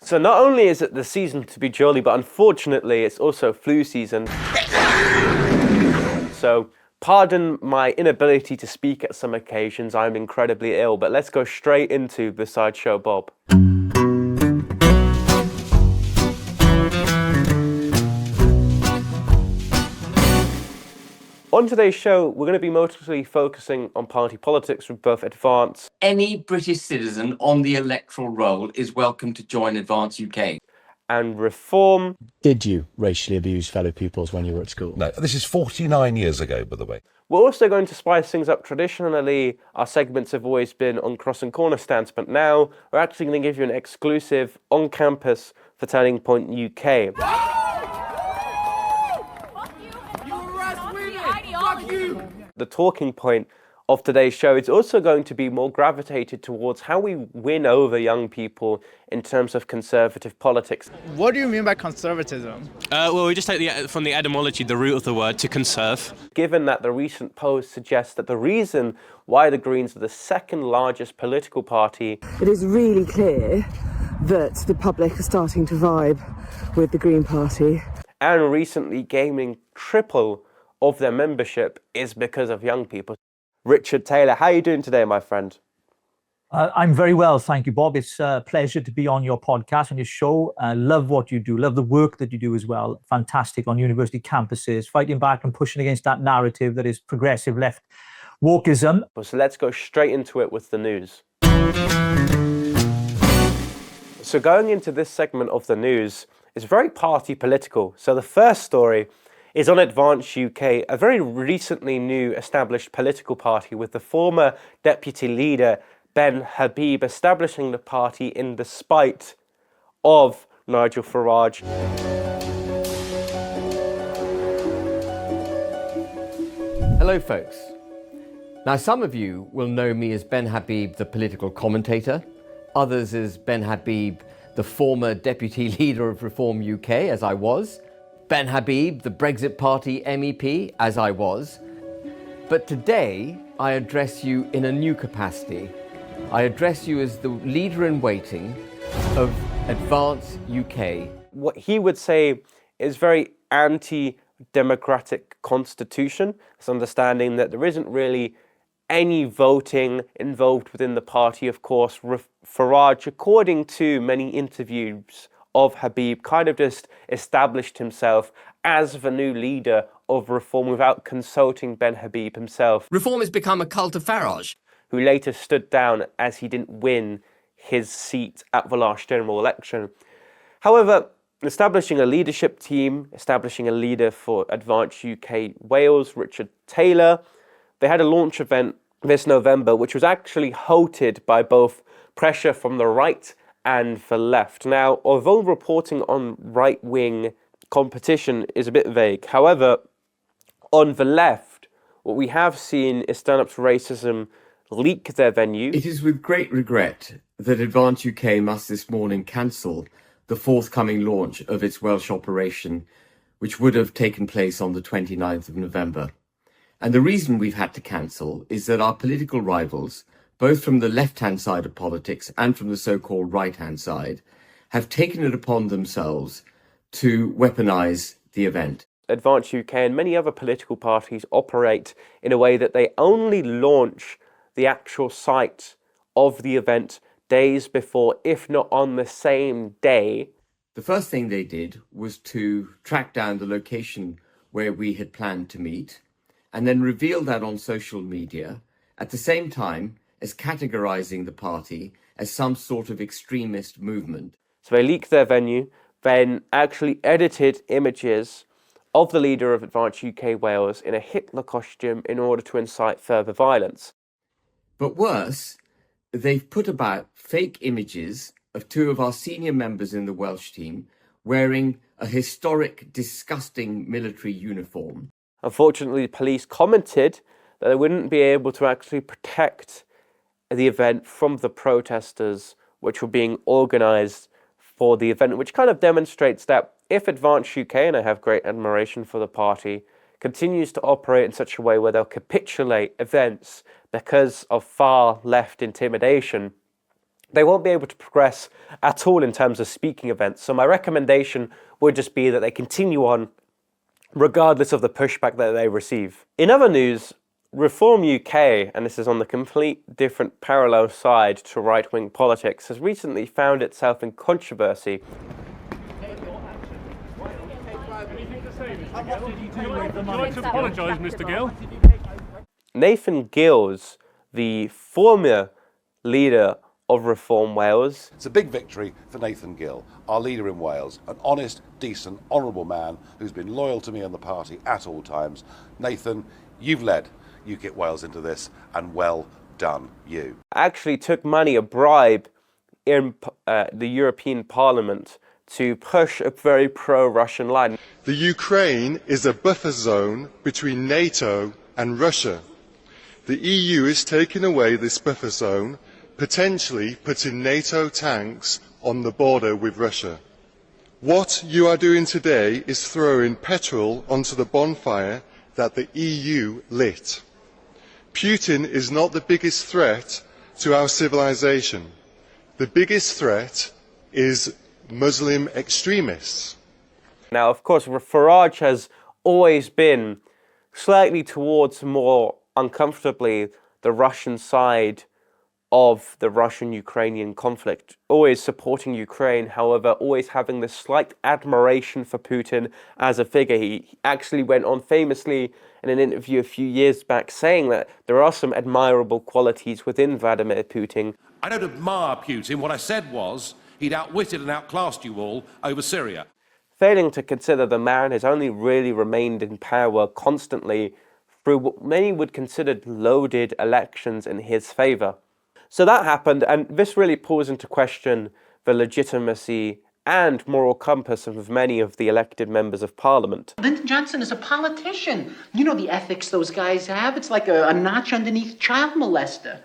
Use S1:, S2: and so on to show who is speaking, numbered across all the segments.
S1: So not only is it the season to be jolly, but unfortunately it's also flu season. So pardon my inability to speak at some occasions, I'm incredibly ill, but let's go straight into the Sideshow Bob. On today's show, we're going to be mostly focusing on party politics with both Advance.
S2: Any British citizen on the electoral roll is welcome to join Advance UK.
S1: And Reform.
S3: Did you racially abuse fellow pupils when you were at school?
S4: No, this is 49 years ago, by the way.
S1: We're also going to spice things up. Traditionally, our segments have always been on cross and corner stance, but now we're actually going to give you an exclusive on campus for Turning Point UK. The talking point of today's show is also going to be more gravitated towards how we win over young people in terms of conservative politics.
S5: What do you mean by conservatism?
S6: Well, we just take from the etymology, the root of the word, to conserve.
S1: Given that the recent polls suggest that the reason why the Greens are the second largest political party,
S7: it is really clear that the public are starting to vibe with the Green Party.
S1: And recently gaining triple of their membership is because of young people. Richard Taylor, how are you doing today, my friend?
S8: I'm very well, thank you, Bob. It's a pleasure to be on your podcast and your show. I love what you do, love the work that you do as well. Fantastic on university campuses, fighting back and pushing against that narrative that is progressive left wokeism.
S1: So let's go straight into it with the news. So going into this segment of the news is very party political. So the first story is on Advance UK, a very recently new established political party with the former deputy leader Ben Habib establishing the party in despite of Nigel Farage.
S9: Hello folks. Now some of you will know me as Ben Habib, the political commentator, others as Ben Habib, the former deputy leader of Reform UK, as I was, Ben Habib, the Brexit Party MEP, as I was. But today, I address you in a new capacity. I address you as the leader in waiting of Advance UK.
S1: What he would say is very anti-democratic constitution. It's understanding that there isn't really any voting involved within the party. Of course, Farage, according to many interviews of Habib, kind of just established himself as the new leader of Reform without consulting Ben Habib himself.
S2: Reform has become a cult of Farage,
S1: who later stood down as he didn't win his seat at the last general election. However, establishing a leadership team, establishing a leader for Advance UK Wales, Richard Taylor, they had a launch event this November, which was actually halted by both pressure from the right and the left. Now, although reporting on right-wing competition is a bit vague, however, on the left, what we have seen is Stand Up to Racism leak their venue.
S9: It is with great regret that Advance UK must this morning cancel the forthcoming launch of its Welsh operation, which would have taken place on the 29th of November. And the reason we've had to cancel is that our political rivals, both from the left-hand side of politics and from the so-called right-hand side, have taken it upon themselves to weaponise the event.
S1: Advance UK and many other political parties operate in a way that they only launch the actual site of the event days before, if not on the same day.
S9: The first thing they did was to track down the location where we had planned to meet and then reveal that on social media, at the same time as categorising the party as some sort of extremist movement.
S1: So they leaked their venue, then actually edited images of the leader of Advance UK Wales in a Hitler costume in order to incite further violence.
S9: But worse, they've put about fake images of two of our senior members in the Welsh team wearing a historic, disgusting military uniform.
S1: Unfortunately, the police commented that they wouldn't be able to actually protect the event from the protesters which were being organised for the event, which kind of demonstrates that if Advance UK, and I have great admiration for the party, continues to operate in such a way where they'll capitulate events because of far left intimidation, they won't be able to progress at all in terms of speaking events. So my recommendation would just be that they continue on regardless of the pushback that they receive. In other news, Reform UK, and this is on the complete different parallel side to right-wing politics, has recently found itself in controversy. Nathan Gills, the former leader of Reform Wales.
S4: It's a big victory for Nathan Gill, our leader in Wales, an honest, decent, honourable man who's been loyal to me and the party at all times. Nathan, you've led UKIP Wales into this, and well done, you.
S1: Actually took money, a bribe, in the European Parliament to push a very pro-Russian line.
S10: The Ukraine is a buffer zone between NATO and Russia. The EU is taking away this buffer zone, potentially putting NATO tanks on the border with Russia. What you are doing today is throwing petrol onto the bonfire that the EU lit. Putin is not the biggest threat to our civilization. The biggest threat is Muslim extremists.
S1: Now, of course, Farage has always been slightly towards more uncomfortably the Russian side of the Russian-Ukrainian conflict, always supporting Ukraine, however, always having this slight admiration for Putin as a figure. He actually went on famously in an interview a few years back saying that there are some admirable qualities within Vladimir Putin.
S11: I don't admire Putin. What I said was he'd outwitted and outclassed you all over Syria.
S1: Failing to consider the man has only really remained in power constantly through what many would consider loaded elections in his favour. So that happened, and this really pulls into question the legitimacy and moral compass of many of the elected members of Parliament.
S12: Lyndon Johnson is a politician. You know the ethics those guys have. It's like a notch underneath child molester.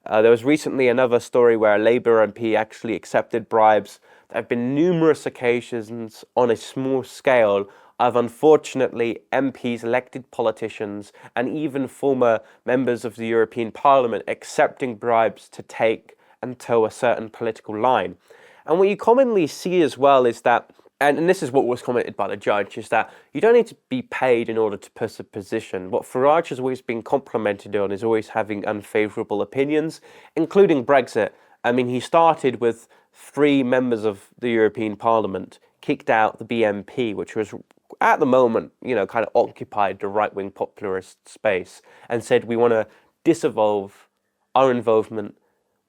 S1: There was recently another story where a Labour MP actually accepted bribes. There have been numerous occasions on a small scale of, unfortunately, MPs, elected politicians, and even former members of the European Parliament accepting bribes to take and toe a certain political line. And what you commonly see as well is that, and this is what was commented by the judge, is that you don't need to be paid in order to push a position. What Farage has always been complimented on is always having unfavourable opinions, including Brexit. I mean, he started with 3 members of the European Parliament, kicked out the BNP, which was at the moment, kind of occupied the right-wing popularist space, and said we want to dissolve our involvement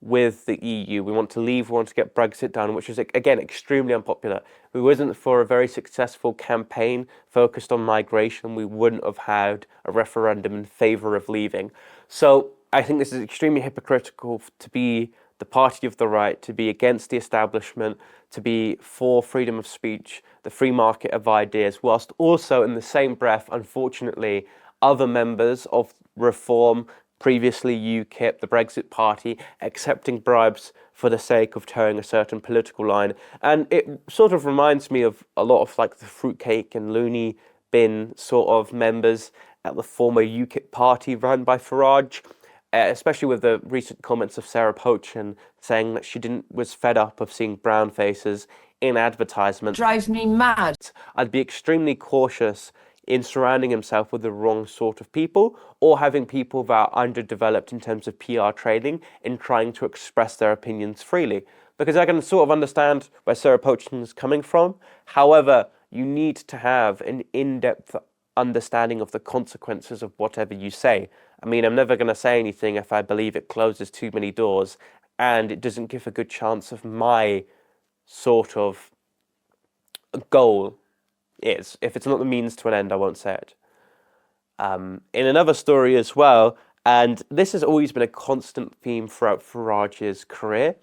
S1: with the EU. We want to leave, we want to get Brexit done, which is, again, extremely unpopular. If it wasn't for a very successful campaign focused on migration, we wouldn't have had a referendum in favour of leaving. So I think this is extremely hypocritical to be the party of the right, to be against the establishment, to be for freedom of speech, the free market of ideas, whilst also in the same breath, unfortunately, other members of Reform, previously UKIP, the Brexit Party, accepting bribes for the sake of towing a certain political line. And it sort of reminds me of a lot of like the fruitcake and loony bin sort of members at the former UKIP party run by Farage. Especially with the recent comments of Sarah Pochin saying that she was fed up of seeing brown faces in advertisements.
S13: Drives me mad.
S1: I'd be extremely cautious in surrounding himself with the wrong sort of people, or having people that are underdeveloped in terms of PR training in trying to express their opinions freely. Because I can sort of understand where Sarah Pochin is coming from. However, you need to have an in-depth understanding of the consequences of whatever you say. I mean, I'm never going to say anything if I believe it closes too many doors and it doesn't give a good chance of my sort of goal is. If it's not the means to an end, I won't say it. In another story as well, and this has always been a constant theme throughout Farage's career,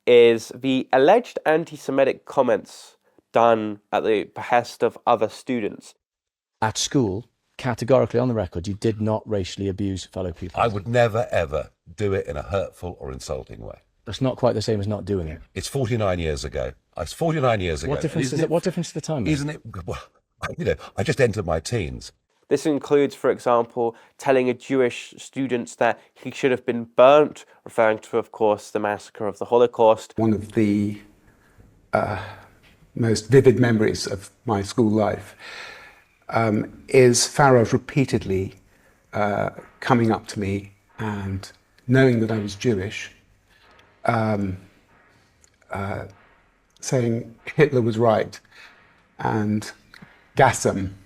S1: is the alleged anti-Semitic comments done at the behest of other students.
S3: At school, categorically on the record, you did not racially abuse fellow pupils.
S4: I would never, ever do it in a hurtful or insulting way.
S3: That's not quite the same as not doing it.
S4: It's 49 years ago. It's 49 years ago.
S3: What difference does the time make?
S4: Isn't it? Well, I just entered my teens.
S1: This includes, for example, telling a Jewish student that he should have been burnt, referring to, of course, the massacre of the Holocaust.
S13: One of the most vivid memories of my school life is Farage repeatedly coming up to me and knowing that I was Jewish, saying Hitler was right and gas him.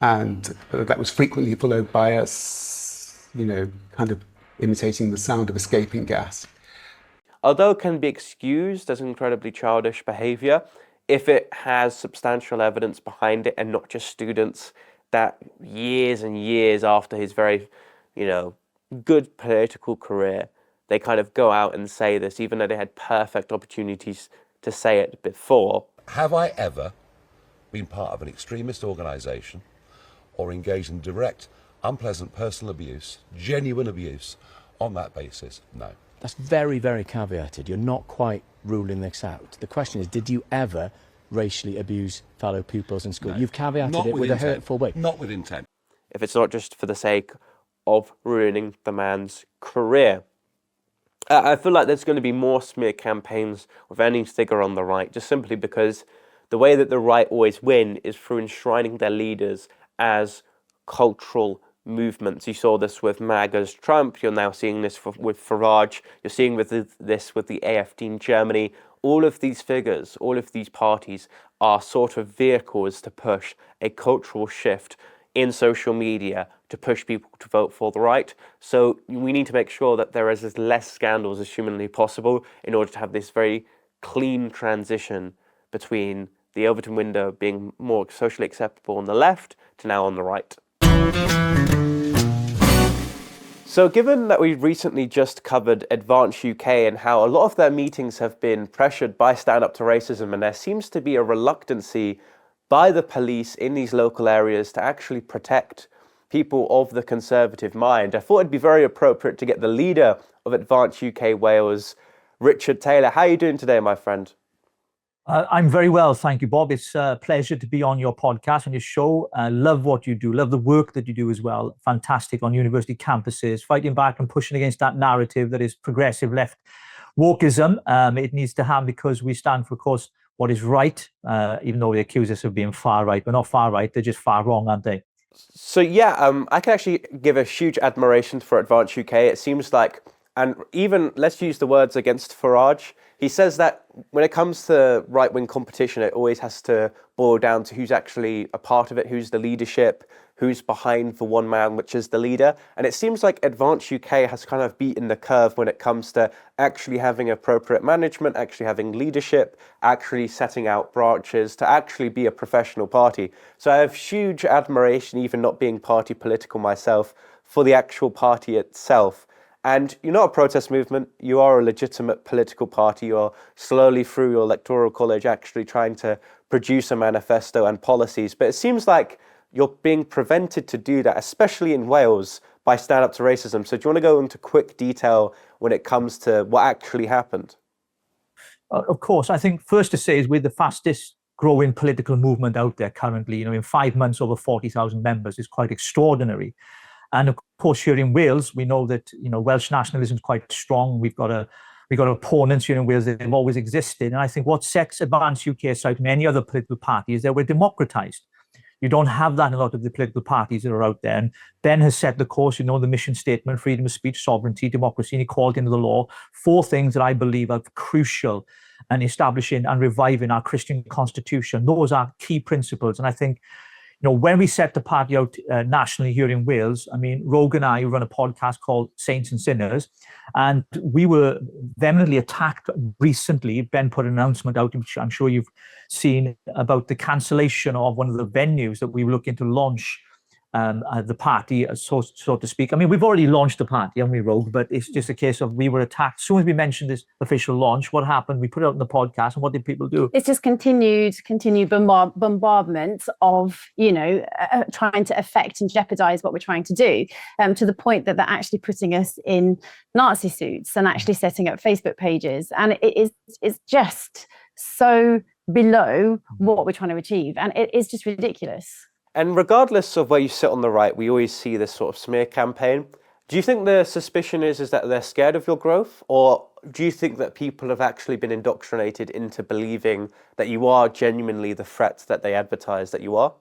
S13: And that was frequently followed by us, kind of imitating the sound of escaping gas.
S1: Although it can be excused as incredibly childish behaviour, if it has substantial evidence behind it and not just students that years and years after his very, good political career, they kind of go out and say this, even though they had perfect opportunities to say it before.
S4: Have I ever been part of an extremist organisation or engaged in direct, unpleasant personal abuse, genuine abuse, on that basis? No.
S3: That's very, very caveated. You're not quite ruling this out. The question is, did you ever racially abuse fellow pupils in school?
S4: No.
S3: You've caveated
S4: Not
S3: it with
S4: intent.
S3: a hurtful way.
S4: Not with intent.
S1: If it's not just for the sake of ruining the man's career. I feel like there's going to be more smear campaigns with any figure on the right, just simply because the way that the right always win is through enshrining their leaders as cultural movements. You saw this with MAGA's Trump, you're now seeing this with Farage, you're seeing this with the AfD in Germany. All of these figures, all of these parties are sort of vehicles to push a cultural shift in social media to push people to vote for the right. So we need to make sure that there is as less scandals as humanly possible in order to have this very clean transition between the Overton window being more socially acceptable on the left to now on the right. So given that we recently just covered Advance UK and how a lot of their meetings have been pressured by Stand Up to Racism, and there seems to be a reluctancy by the police in these local areas to actually protect people of the conservative mind, I thought it'd be very appropriate to get the leader of Advance UK Wales, Richard Taylor. How are you doing today, my friend?
S8: I'm very well, thank you, Bob. It's a pleasure to be on your podcast and your show. Love what you do, love the work that you do as well. Fantastic on university campuses, fighting back and pushing against that narrative that is progressive left wokeism. It needs to happen because we stand for, of course, what is right, even though they accuse us of being far right. We're not far right, they're just far wrong, aren't they?
S1: So yeah, I can actually give a huge admiration for Advance UK. It seems like, and even let's use the words against Farage, he says that when it comes to right-wing competition, it always has to boil down to who's actually a part of it, who's the leadership, who's behind the one man, which is the leader. And it seems like Advance UK has kind of beaten the curve when it comes to actually having appropriate management, actually having leadership, actually setting out branches to actually be a professional party. So I have huge admiration, even not being party political myself, for the actual party itself. And you're not a protest movement, you are a legitimate political party. You're slowly through your electoral college actually trying to produce a manifesto and policies. But it seems like you're being prevented to do that, especially in Wales, by Stand Up to Racism. So do you want to go into quick detail when it comes to what actually happened?
S8: Of course, I think first to say is we're the fastest growing political movement out there currently. In 5 months, over 40,000 members is quite extraordinary. And of course, here in Wales, we know that Welsh nationalism is quite strong. We've got opponents here in Wales that have always existed. And I think what sets Advance UK aside from any other political party is that we're democratised. You don't have that in a lot of the political parties that are out there. And Ben has set the course, the mission statement, freedom of speech, sovereignty, democracy, and equality under the law. 4 things that I believe are crucial in establishing and reviving our Christian constitution. Those are key principles. And I think when we set the party out nationally here in Wales, Rogue and I run a podcast called Saints and Sinners, and we were vehemently attacked recently. Ben put an announcement out, which I'm sure you've seen, about the cancellation of one of the venues that we were looking to launch the party, so to speak. We've already launched the party, haven't we, Rogue? But it's just a case of we were attacked. As soon as we mentioned this official launch, what happened? We put it out in the podcast, and what did people do?
S14: It's just continued bombardment of, trying to affect and jeopardize what we're trying to do, to the point that they're actually putting us in Nazi suits and actually setting up Facebook pages. And it's just so below what we're trying to achieve. And it is just ridiculous.
S1: And regardless of where you sit on the right, we always see this sort of smear campaign. Do you think the suspicion is that they're scared of your growth? Or do you think that people have actually been indoctrinated into believing that you are genuinely the threat that they advertise that you are?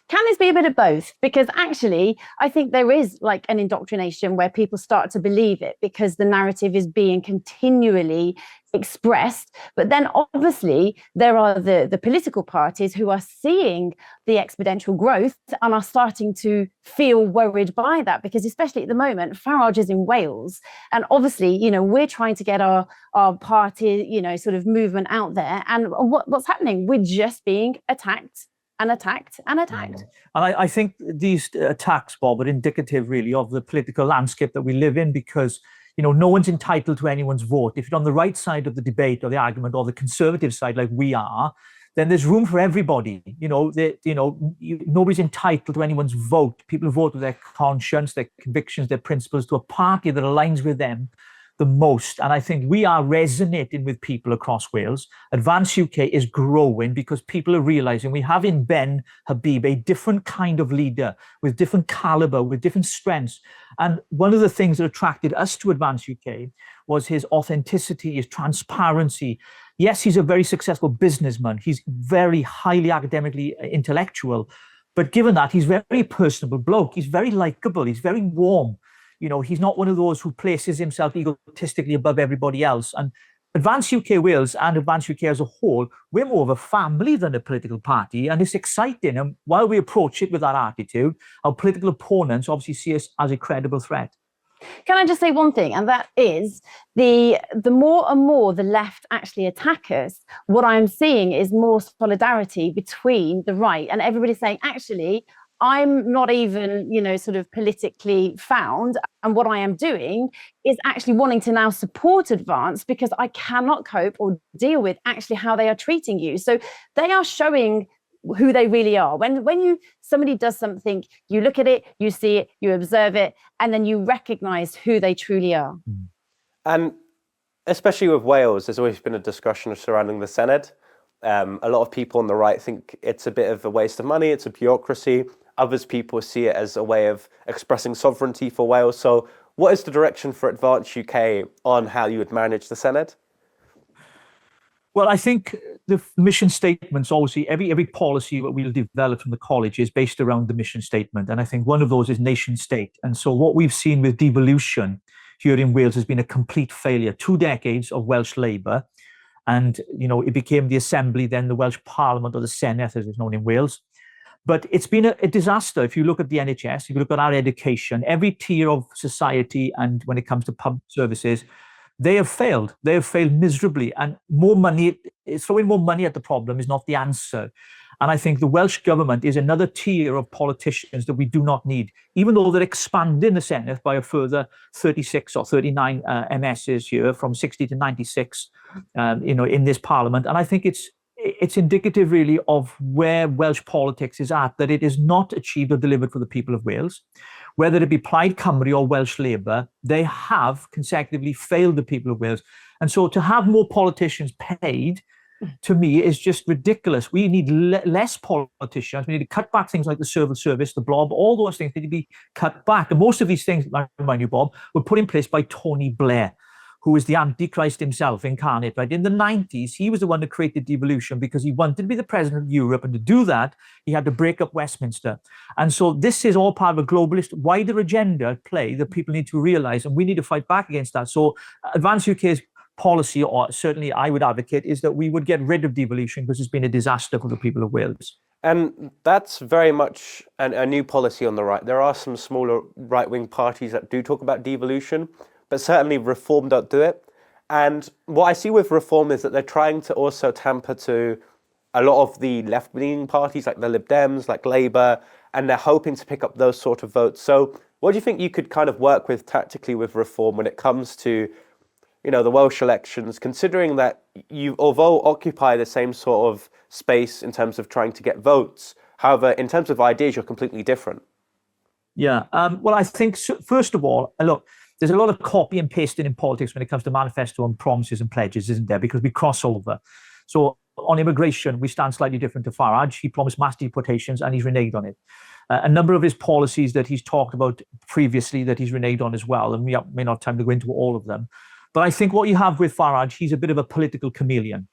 S14: Can this be a bit of both? Because actually, I think there is like an indoctrination where people start to believe it because the narrative is being continually expressed. But then obviously there are the political parties who are seeing the exponential growth and are starting to feel worried by that, because especially at the moment, Farage is in Wales. And obviously, you know, we're trying to get our party, you know, sort of movement out there. And what's happening? We're just being attacked and attacked and attacked.
S8: And I think these attacks, Bob, are indicative really of the political landscape that we live in, because, you know, no one's entitled to anyone's vote. If you're on the right side of the debate or the argument, or the conservative side like we are, then there's room for everybody. You know, nobody's entitled to anyone's vote. People vote with their conscience, their convictions, their principles, to a party that aligns with them the most. And I think we are resonating with people across Wales. Advance UK is growing because people are realizing we have in Ben Habib a different kind of leader with different caliber, with different strengths. And one of the things that attracted us to Advance UK was his authenticity, his transparency. Yes, he's a very successful businessman. He's very highly academically intellectual. But given that, he's a very personable bloke. He's very likable. He's very warm. You know, he's not one of those who places himself egotistically above everybody else. And Advance UK Wales and Advance UK as a whole, we're more of a family than a political party. And it's exciting. And while we approach it with that attitude, our political opponents obviously see us as a credible threat.
S14: Can I just say one thing? And that is the more and more the left actually attack us, what I'm seeing is more solidarity between the right, and everybody's saying, actually, I'm not even, you know, sort of politically found. And what I am doing is actually wanting to now support Advance because I cannot cope or deal with actually how they are treating you. So they are showing who they really are. When somebody does something, you look at it, you see it, you observe it, and then you recognize who they truly are.
S1: And especially with Wales, there's always been a discussion surrounding the Senedd. A lot of people on the right think it's a bit of a waste of money, it's a bureaucracy. Others people see it as a way of expressing sovereignty for Wales. So what is the direction for Advance UK on how you would manage the Senedd?
S8: Well, I think the mission statements, obviously, every policy that we'll develop from the college is based around the mission statement. And I think one of those is nation state. And so what we've seen with devolution here in Wales has been a complete failure. 2 decades of Welsh Labour. And, you know, it became the Assembly, then the Welsh Parliament, or the Senedd, as it's known in Wales. But it's been a disaster. If you look at the NHS, if you look at our education, every tier of society, and when it comes to public services, they have failed. They have failed miserably. And more money, throwing more money at the problem is not the answer. And I think the Welsh government is another tier of politicians that we do not need, even though they're expanding the Senedd by a further 36 or 39 MSs here, from 60 to 96, you know, in this parliament. And I think it's indicative really of where Welsh politics is at, that it is not achieved or delivered for the people of Wales. Whether it be Plaid Cymru or Welsh Labour, they have consecutively failed the people of Wales. And so to have more politicians paid, to me, is just ridiculous. We need less politicians. We need to cut back things like the civil service, the blob, all those things need to be cut back. And most of these things, I remind you, Bob, were put in place by Tony Blair, who is the Antichrist himself incarnate, right? In the 90s, he was the one that created devolution because he wanted to be the president of Europe. And to do that, he had to break up Westminster. And so this is all part of a globalist, wider agenda at play that people need to realize, and we need to fight back against that. So Advance UK's policy, or certainly I would advocate, is that we would get rid of devolution because it's been a disaster for the people of Wales.
S1: And that's very much a new policy on the right. There are some smaller right-wing parties that do talk about devolution, but certainly Reform don't do it. And what I see with Reform is that they're trying to also tamper to a lot of the left-leaning parties like the Lib Dems, like Labour, and they're hoping to pick up those sort of votes. So what do you think you could kind of work with tactically with Reform when it comes to, you know, the Welsh elections, considering that you, although occupy the same sort of space in terms of trying to get votes, however, in terms of ideas, you're completely different?
S8: Yeah, well, I think, first of all, look, there's a lot of copy and pasting in politics when it comes to manifesto and promises and pledges, isn't there? Because we cross over. So on immigration, we stand slightly different to Farage. He promised mass deportations and he's reneged on it. A number of his policies that he's talked about previously that he's reneged on as well, and we may not have time to go into all of them. But I think what you have with Farage, he's a bit of a political chameleon.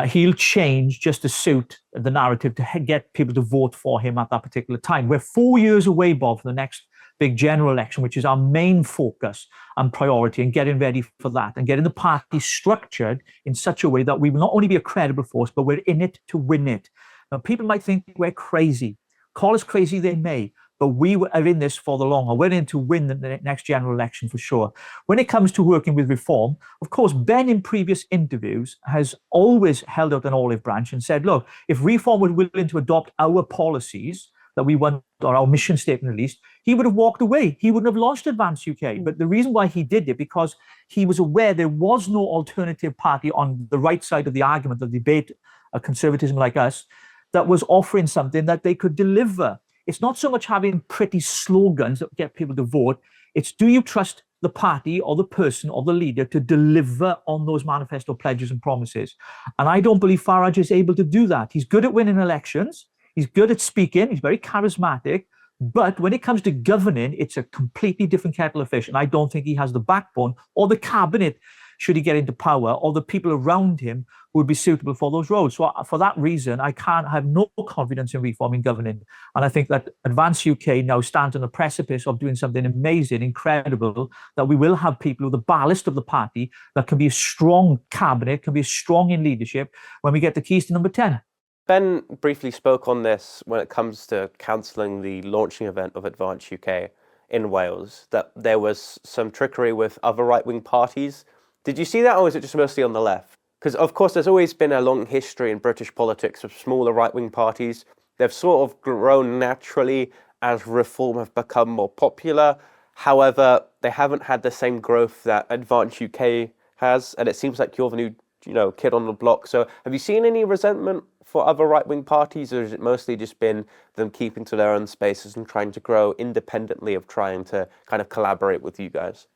S8: He'll change just to suit the narrative to get people to vote for him at that particular time. We're 4 years away, Bob, from the next big general election, which is our main focus and priority, and getting ready for that and getting the party structured in such a way that we will not only be a credible force, but we're in it to win it. Now, people might think we're crazy. Call us crazy, they may, but we are in this for the long haul. We're in to win the next general election for sure. When it comes to working with reform, of course, Ben in previous interviews has always held out an olive branch and said, look, if reform were willing to adopt our policies that we want, or our mission statement at least, he would have walked away. He wouldn't have launched Advance UK. But the reason why he did it, because he was aware there was no alternative party on the right side of the argument, the debate, a conservatism like us, that was offering something that they could deliver. It's not so much having pretty slogans that get people to vote. It's, do you trust the party or the person or the leader to deliver on those manifesto pledges and promises? And I don't believe Farage is able to do that. He's good at winning elections. He's good at speaking. He's very charismatic. But when it comes to governing, it's a completely different kettle of fish. And I don't think he has the backbone or the cabinet, should he get into power, or the people around him who would be suitable for those roles. So for that reason, I can't have no confidence in reforming governing. And I think that Advance UK now stands on the precipice of doing something amazing, incredible, that we will have people with the ballast of the party that can be a strong cabinet, can be strong in leadership when we get the keys to number 10.
S1: Ben briefly spoke on this when it comes to cancelling the launching event of Advance UK in Wales, that there was some trickery with other right-wing parties. Did you see that, or was it just mostly on the left? Because, of course, there's always been a long history in British politics of smaller right-wing parties. They've sort of grown naturally as reform have become more popular. However, they haven't had the same growth that Advance UK has, and it seems like you're the new kid on the block. So have you seen any resentment for other right-wing parties, or has it mostly just been them keeping to their own spaces and trying to grow independently of trying to kind of collaborate with you guys?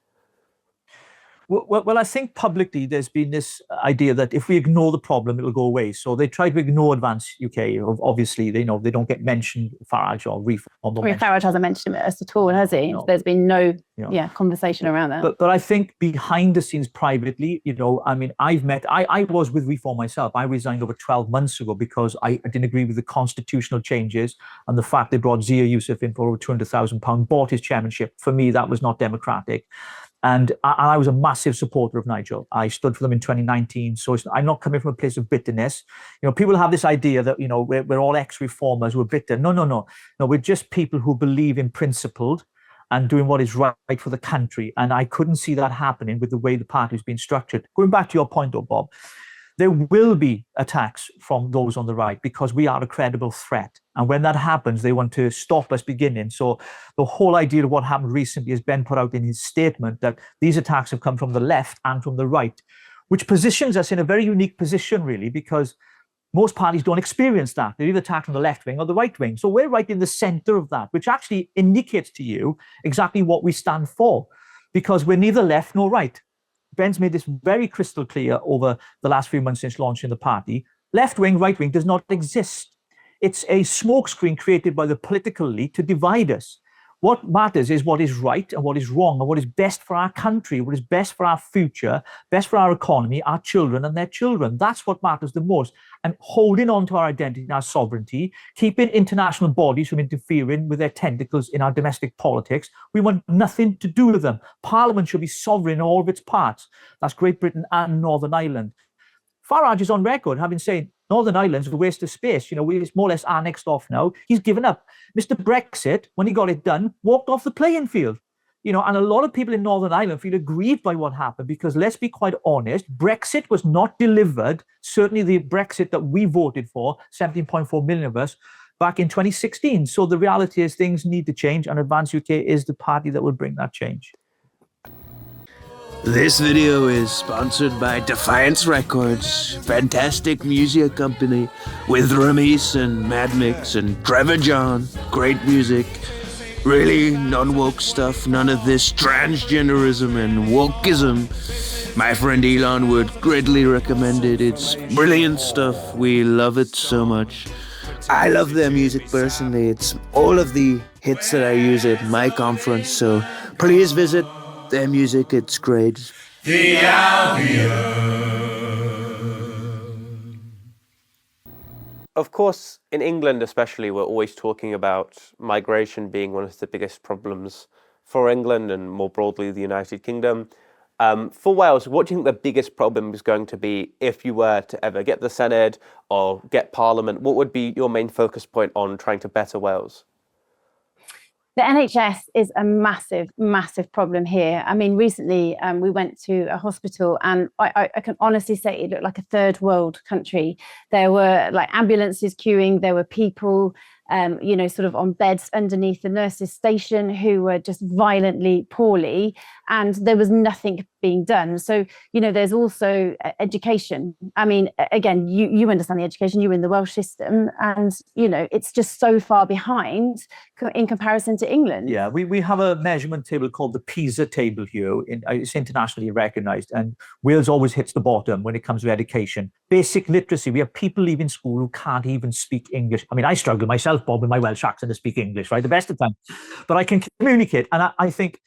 S8: Well, I think publicly there's been this idea that if we ignore the problem, it'll go away. So they try to ignore Advance UK. Obviously, they don't get mentioned, Farage or reform.
S14: Farage hasn't mentioned it at all, has he? No. There's been no conversation around that.
S8: But I think behind the scenes, privately, I mean, I was with Reform myself. I resigned over 12 months ago because I didn't agree with the constitutional changes and the fact they brought Zia Youssef in for over £200,000, bought his chairmanship. For me, that was not democratic. And I was a massive supporter of Nigel. I stood for them in 2019. So I'm not coming from a place of bitterness. People have this idea that, we're all ex-reformers, we're bitter. No, we're just people who believe in principled and doing what is right for the country. And I couldn't see that happening with the way the party's been structured. Going back to your point, though, Bob, there will be attacks from those on the right because we are a credible threat. And when that happens, they want to stop us beginning. So the whole idea of what happened recently is Ben put out in his statement that these attacks have come from the left and from the right, which positions us in a very unique position, really, because most parties don't experience that. They're either attacked from the left wing or the right wing. So we're right in the center of that, which actually indicates to you exactly what we stand for, because we're neither left nor right. Ben's made this very crystal clear over the last few months since launching the party. Left wing, right wing does not exist. It's a smokescreen created by the political elite to divide us. What matters is what is right and what is wrong and what is best for our country, what is best for our future, best for our economy, our children and their children. That's what matters the most. And holding on to our identity and our sovereignty, keeping international bodies from interfering with their tentacles in our domestic politics. We want nothing to do with them. Parliament should be sovereign in all of its parts. That's Great Britain and Northern Ireland. Farage is on record having said Northern Ireland's a waste of space. It's more or less annexed off now. He's given up. Mr. Brexit, when he got it done, walked off the playing field. And a lot of people in Northern Ireland feel aggrieved by what happened because, let's be quite honest, Brexit was not delivered, certainly the Brexit that we voted for, 17.4 million of us, back in 2016. So the reality is things need to change, and Advance UK is the party that will bring that change.
S15: This video is sponsored by Defiance Records, fantastic music company with Ramis and Mad Mix and Trevor John. Great music, really non-woke stuff, none of this transgenderism and wokeism. My friend Elon would greatly recommend it. It's brilliant stuff. We love it so much. I love their music personally. It's all of the hits that I use at my conference, so please visit their music. It's great.
S16: The Albion.
S1: Of course, in England especially, we're always talking about migration being one of the biggest problems for England and more broadly the United Kingdom. For Wales, what do you think the biggest problem is going to be if you were to ever get the Senedd or get Parliament? What would be your main focus point on trying to better Wales?
S14: The NHS is a massive, massive problem here. I mean, recently we went to a hospital and I can honestly say it looked like a third world country. There were like ambulances queuing, there were people, sort of on beds underneath the nurses' station who were just violently poorly, and there was nothing being done. So, there's also education. I mean, again, you understand the education, you're in the Welsh system, and, it's just so far behind in comparison to England.
S8: Yeah, we have a measurement table called the PISA table here. It's internationally recognized, and Wales always hits the bottom when it comes to education. Basic literacy, we have people leaving school who can't even speak English. I mean, I struggle myself, Bob, with my Welsh accent to speak English, right? The best of time. But I can communicate. And I think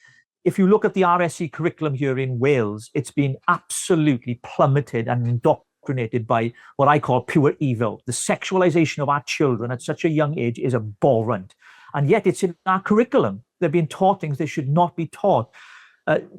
S8: if you look at the RSE curriculum here in Wales, it's been absolutely plummeted and indoctrinated by what I call pure evil. The sexualization of our children at such a young age is abhorrent. And yet it's in our curriculum. They're being taught things they should not be taught.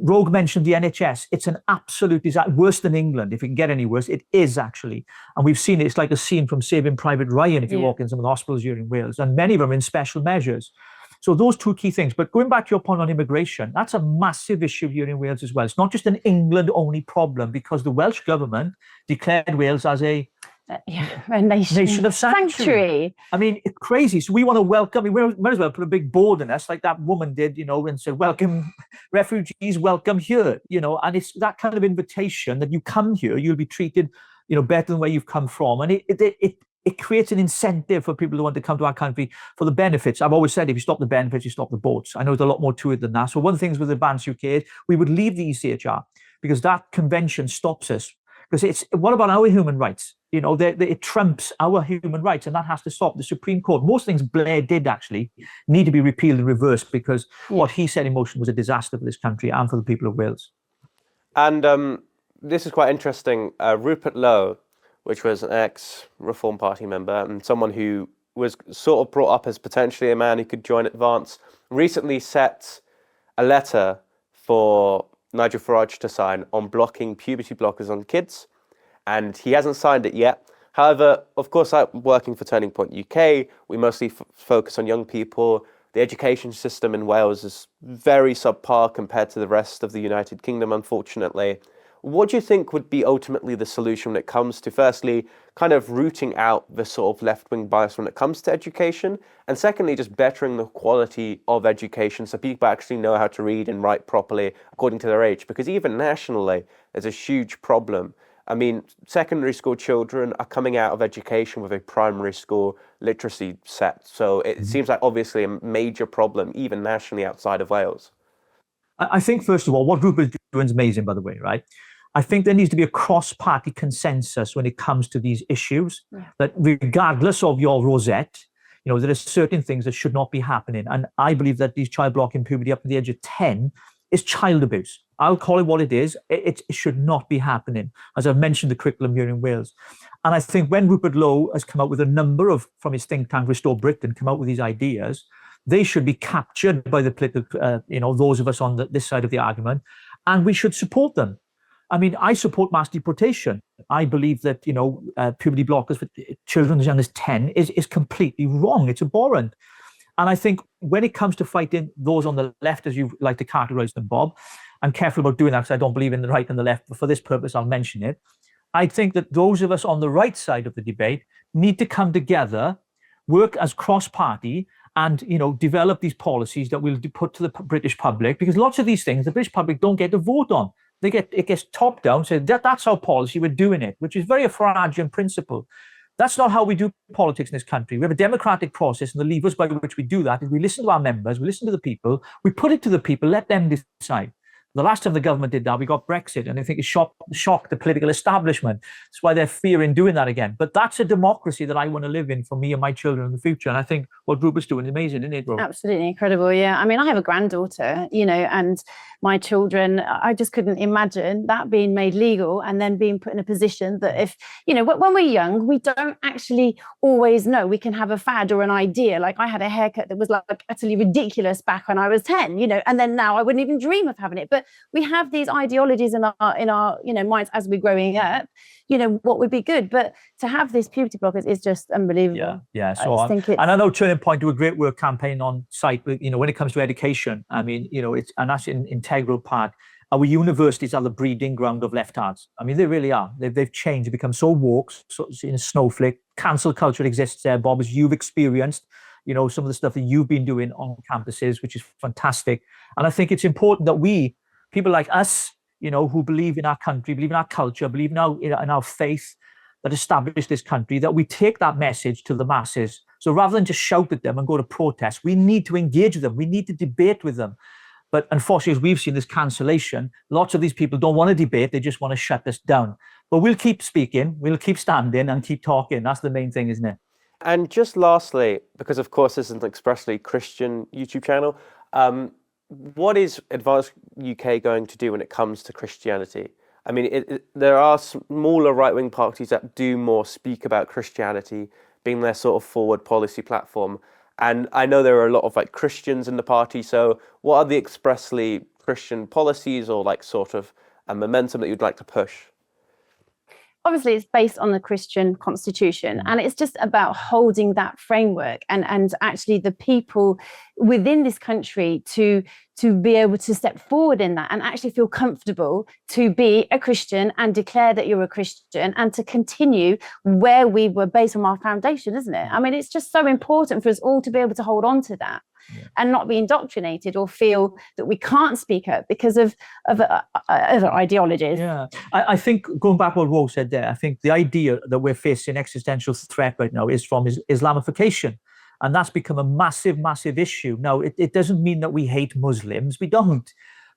S8: Rogue mentioned the NHS. It's an absolute disaster, worse than England. If it can get any worse, it is actually. And we've seen it. It's like a scene from Saving Private Ryan if you walk in some of the hospitals here in Wales. And many of them are in special measures. So those two key things. But going back to your point on immigration, that's a massive issue here in Wales as well. It's not just an England-only problem because the Welsh government declared Wales as a nation of sanctuary. I mean, it's crazy. So we want to welcome, we might as well put a big board in us like that woman did, and said, welcome refugees, welcome here, and it's that kind of invitation that you come here, you'll be treated, better than where you've come from. And it creates an incentive for people who want to come to our country for the benefits. I've always said, if you stop the benefits, you stop the boats. I know there's a lot more to it than that. So one of the things with Advanced UK is we would leave the ECHR because that convention stops us. Because what about our human rights? It trumps our human rights, and that has to stop. The Supreme Court, most things Blair did actually need to be repealed and reversed because what he set in motion was a disaster for this country and for the people of Wales.
S1: And this is quite interesting. Rupert Lowe, which was an ex-Reform Party member and someone who was sort of brought up as potentially a man who could join Advance, recently set a letter for Nigel Farage to sign on blocking puberty blockers on kids, and he hasn't signed it yet. However, of course, I'm working for Turning Point UK. We mostly focus on young people. The education system in Wales is very subpar compared to the rest of the United Kingdom, unfortunately. What do you think would be ultimately the solution when it comes to, firstly, kind of rooting out the sort of left-wing bias when it comes to education, and secondly, just bettering the quality of education so people actually know how to read and write properly according to their age? Because even nationally, there's a huge problem. I mean, secondary school children are coming out of education with a primary school literacy set. So it seems like obviously a major problem, even nationally outside of Wales.
S8: I think, first of all, what Rupert's doing is amazing, by the way, right? I think there needs to be a cross-party consensus when it comes to these issues, that regardless of your rosette, there are certain things that should not be happening. And I believe that these child blocking puberty up to the age of 10 is child abuse. I'll call it what it is. It should not be happening, as I've mentioned the curriculum here in Wales. And I think when Rupert Lowe has come out with a number of, from his think tank, Restore Britain, come out with these ideas, they should be captured by the political, those of us on this side of the argument, and we should support them. I mean, I support mass deportation. I believe that, puberty blockers for children as young as 10 is completely wrong. It's abhorrent. And I think when it comes to fighting those on the left, as you like to categorize them, Bob, I'm careful about doing that because I don't believe in the right and the left, but for this purpose, I'll mention it. I think that those of us on the right side of the debate need to come together, work as cross-party, and develop these policies that we'll put to the British public, because lots of these things the British public don't get to vote on. It gets top down, so that's our policy, we're doing it, which is very a Faragean principle. That's not how we do politics in this country. We have a democratic process, and the levers by which we do that is we listen to our members, we listen to the people, we put it to the people, let them decide. The last time the government did that, we got Brexit, and I think it shocked the political establishment. That's why they're fearing doing that again. But that's a democracy that I want to live in for me and my children in the future. And I think what Rupert's doing is amazing, isn't it, bro?
S14: Absolutely incredible, yeah. I mean, I have a granddaughter, you know, and my children, I just couldn't imagine that being made legal and then being put in a position that if, you know, when we're young, we don't actually always know. We can have a fad or an idea. Like I had a haircut that was like utterly ridiculous back when I was 10, you know, and then now I wouldn't even dream of having it. But we have these ideologies in our you know, minds as we're growing up, you know, what would be good. But to have these puberty blockers is just unbelievable.
S8: Yeah. So and I know Turning Point do a great work campaign on site, you know, when it comes to education. I mean, you know, and that's an integral part. Our universities are the breeding ground of leftards. I mean, they really are. They've changed. They've become so woke, so in a snowflake. Cancel culture exists there, Bob, as you've experienced, you know, some of the stuff that you've been doing on campuses, which is fantastic. And I think it's important that people like us, you know, who believe in our country, believe in our culture, believe in our faith that established this country, that we take that message to the masses. So rather than just shout at them and go to protest, we need to engage with them. We need to debate with them. But unfortunately, as we've seen this cancellation, lots of these people don't want to debate. They just want to shut us down. But we'll keep speaking, we'll keep standing and keep talking. That's the main thing, isn't it?
S1: And just lastly, because of course this is an expressly Christian YouTube channel, what is Advanced UK going to do when it comes to Christianity? I mean, there are smaller right-wing parties that do more speak about Christianity being their sort of forward policy platform. And I know there are a lot of like Christians in the party. So what are the expressly Christian policies or like sort of a momentum that you'd like to push?
S14: Obviously, it's based on the Christian constitution, and it's just about holding that framework and actually the people within this country to be able to step forward in that and actually feel comfortable to be a Christian and declare that you're a Christian and to continue where we were based on our foundation, isn't it? I mean, it's just so important for us all to be able to hold on to that. And not be indoctrinated or feel that we can't speak up because of other ideologies.
S8: Yeah, I think going back what Ro said there, I think the idea that we're facing existential threat right now is from Islamification. And that's become a massive, massive issue. Now, it doesn't mean that we hate Muslims. We don't.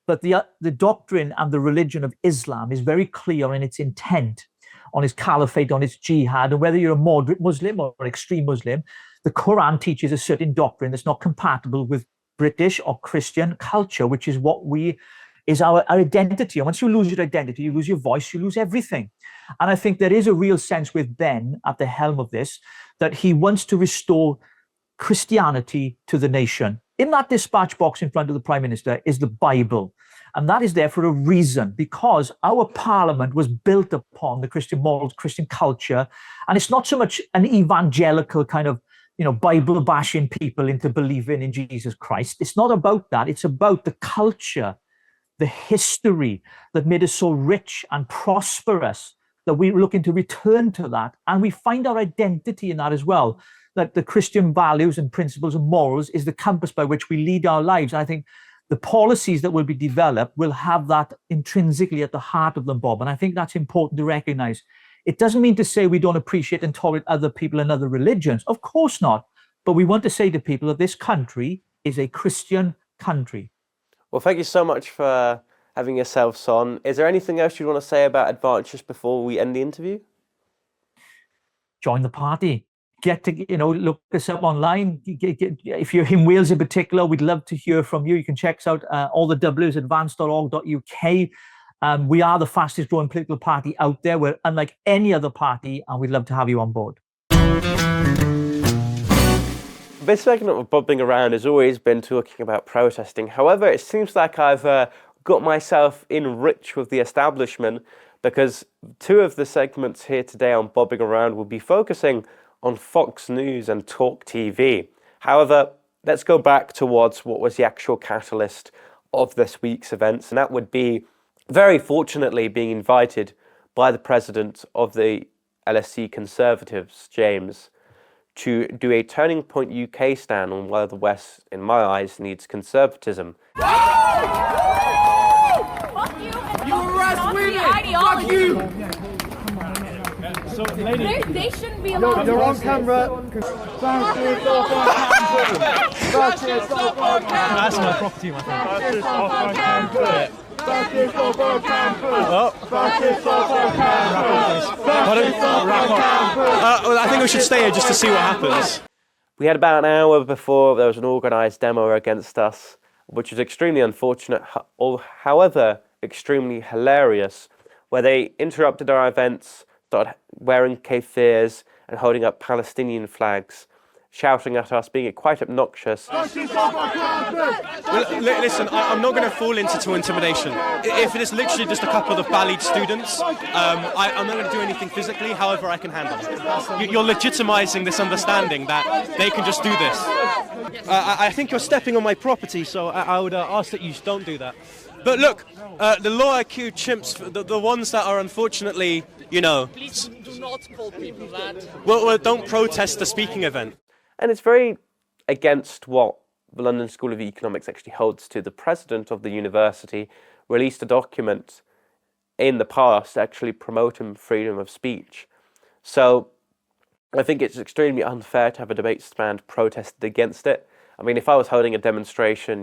S8: But the doctrine and the religion of Islam is very clear in its intent, on its caliphate, on its jihad, and whether you're a moderate Muslim or an extreme Muslim, the Quran teaches a certain doctrine that's not compatible with British or Christian culture, which is is our identity. And once you lose your identity, you lose your voice, you lose everything. And I think there is a real sense with Ben at the helm of this, that he wants to restore Christianity to the nation. In that dispatch box in front of the Prime Minister is the Bible. And that is there for a reason, because our parliament was built upon the Christian morals, Christian culture. And it's not so much an evangelical kind of, you know, Bible bashing people into believing in Jesus Christ. It's not about that. It's about the culture, the history that made us so rich and prosperous, that we're looking to return to that. And we find our identity in that as well, that the Christian values and principles and morals is the compass by which we lead our lives. And I think the policies that will be developed will have that intrinsically at the heart of them, Bob. And I think that's important to recognize. It doesn't mean to say we don't appreciate and tolerate other people and other religions. Of course not. But we want to say to people that this country is a Christian country.
S1: Well, thank you so much for having yourselves on. Is there anything else you want to say about Advance just before we end the interview?
S8: Join the party. Get to, you know, look us up online. If you're in Wales in particular, we'd love to hear from you. You can check us out, all the W's, advance.org.uk. We are the fastest growing political party out there. We're unlike any other party, and we'd love to have you on board.
S1: This segment of Bobbing Around has always been talking about protesting. However, it seems like I've got myself in rich with the establishment, because two of the segments here today on Bobbing Around will be focusing on Fox News and Talk TV. However, let's go back towards what was the actual catalyst of this week's events, and that would be, very fortunately, being invited by the president of the LSE Conservatives, James, to do a Turning Point UK stand on whether the West, in my eyes, needs conservatism.
S16: You arrest women! Fuck you!
S17: So, lady,
S16: they shouldn't be allowed.
S17: You're on camera. That's my property, my friend.
S6: I think we should stay here just to see what happens.
S1: We had about an hour before there was an organised demo against us, which was extremely unfortunate, however, extremely hilarious, where they interrupted our events, started wearing kafirs and holding up Palestinian flags, shouting at us, being quite obnoxious.
S6: Well, listen, I'm not going to fall into intimidation. If it is literally just a couple of Balid students, I'm not going to do anything physically, however I can handle it. You're legitimising this understanding that they can just do this. I think you're stepping on my property, so I would ask that you don't do that. But look, the law IQ chimps, the ones that are unfortunately,
S16: Please do not call people that.
S6: well, don't protest the speaking event.
S1: And it's very against what the London School of Economics actually holds to. The president of the university released a document in the past actually promoting freedom of speech. So I think it's extremely unfair to have a debate stand protested against it. I mean, if I was holding a demonstration,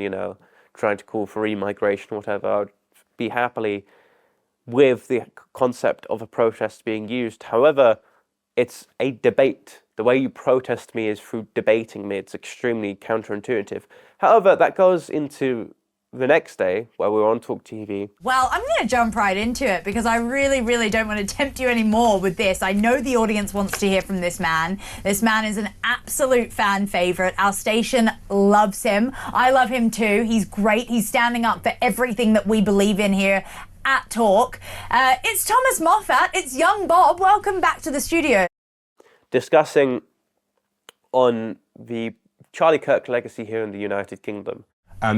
S1: trying to call for remigration or whatever, I would be happily with the concept of a protest being used. However, it's a debate. The way you protest me is through debating me. It's extremely counterintuitive. However, that goes into the next day where we were on Talk TV.
S18: Well, I'm going to jump right into it because I really, really don't want to tempt you anymore with this. I know the audience wants to hear from this man. This man is an absolute fan favourite. Our station loves him. I love him too. He's great. He's standing up for everything that we believe in here at Talk. It's Thomas Moffat. It's young Bob. Welcome back to the studio.
S1: Discussing on the Charlie Kirk legacy here in the United Kingdom.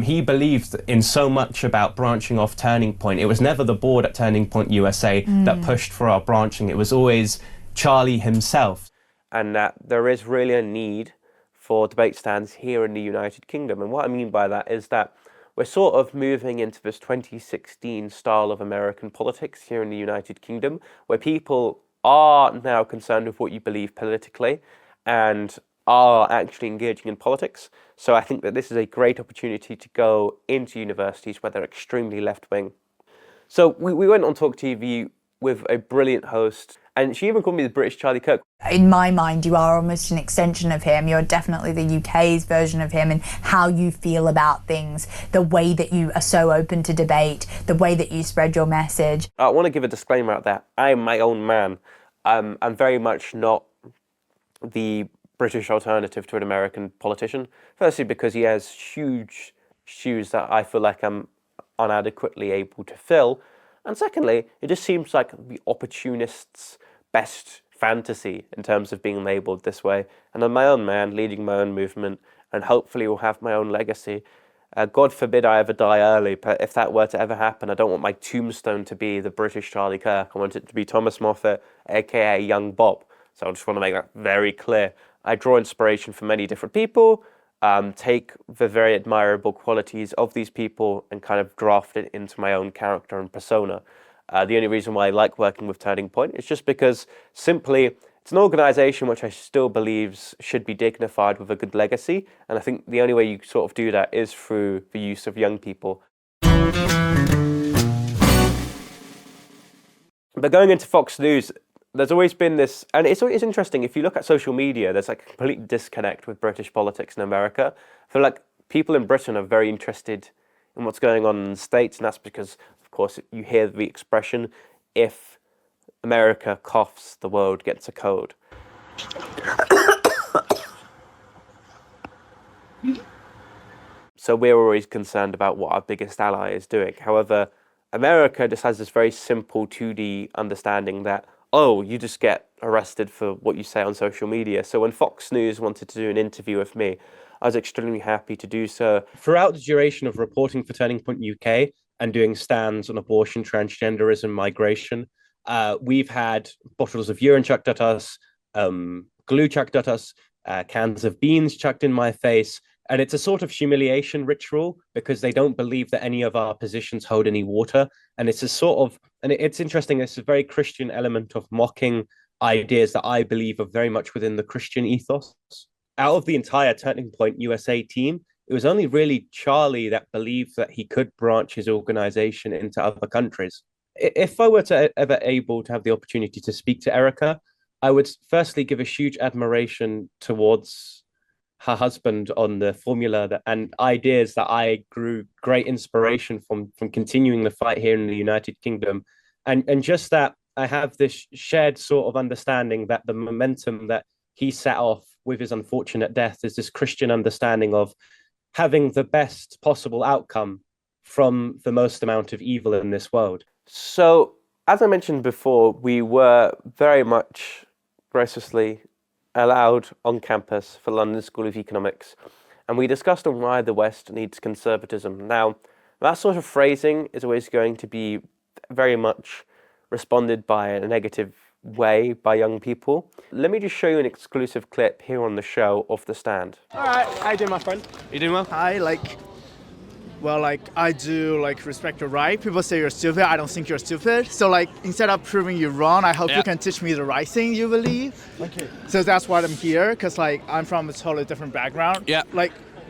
S6: He believed in so much about branching off Turning Point. It was never the board at Turning Point USA that pushed for our branching. It was always Charlie himself.
S1: And that there is really a need for debate stands here in the United Kingdom. And what I mean by that is that we're sort of moving into this 2016 style of American politics here in the United Kingdom, where people are now concerned with what you believe politically and are actually engaging in politics. So I think that this is a great opportunity to go into universities where they're extremely left-wing. So we went on Talk TV with a brilliant host, and she even called me the British Charlie Kirk.
S18: In my mind, you are almost an extension of him. You're definitely the UK's version of him, and how you feel about things, the way that you are so open to debate, the way that you spread your message.
S1: I want to give a disclaimer out there. I am my own man. I'm very much not the British alternative to an American politician. Firstly, because he has huge shoes that I feel like I'm inadequately able to fill. And secondly, it just seems like the opportunist's best fantasy in terms of being labelled this way. And I'm my own man, leading my own movement, and hopefully will have my own legacy. God forbid I ever die early, but if that were to ever happen, I don't want my tombstone to be the British Charlie Kirk. I want it to be Thomas Moffat, aka Young Bob. So I just want to make that very clear. I draw inspiration from many different people, take the very admirable qualities of these people and kind of draft it into my own character and persona. The only reason why I like working with Turning Point is just because simply it's an organisation which I still believe should be dignified with a good legacy, and I think the only way you sort of do that is through the use of young people. But going into Fox News, there's always been this, and it's interesting, if you look at social media, there's like a complete disconnect with British politics in America. I feel like people in Britain are very interested in what's going on in the States, and that's because, of course, you hear the expression, if America coughs, the world gets a cold. So we're always concerned about what our biggest ally is doing. However, America just has this very simple 2D understanding that, oh, you just get arrested for what you say on social media. So when Fox News wanted to do an interview with me, I was extremely happy to do so.
S6: Throughout the duration of reporting for Turning Point UK and doing stands on abortion, transgenderism, migration, we've had bottles of urine chucked at us, glue chucked at us, cans of beans chucked in my face. And it's a sort of humiliation ritual because they don't believe that any of our positions hold any water. And it's a sort of, and it's interesting, it's a very Christian element of mocking ideas that I believe are very much within the Christian ethos. Out of the entire Turning Point USA team, It was only really Charlie that believed that he could branch his organization into other countries. If I were to ever able to have the opportunity to speak to Erica, I would firstly give a huge admiration towards her husband on the formula and ideas that I grew great inspiration from continuing the fight here in the United Kingdom. And just that I have this shared sort of understanding that the momentum that he set off with his unfortunate death is this Christian understanding of having the best possible outcome from the most amount of evil in this world.
S1: So, as I mentioned before, we were very much graciously allowed on campus for London School of Economics, and we discussed on why the West needs conservatism. Now, that sort of phrasing is always going to be very much responded by in a negative way by young people. Let me just show you an exclusive clip here on the show of The Stand.
S17: All right, how you doing, my friend?
S1: You doing well?
S5: I do respect your right. People say you're stupid. I don't think you're stupid. So instead of proving you wrong, I hope you can teach me the right thing you believe.
S17: Thank you.
S5: So that's why I'm here, because I'm from a totally different background.
S19: Yeah.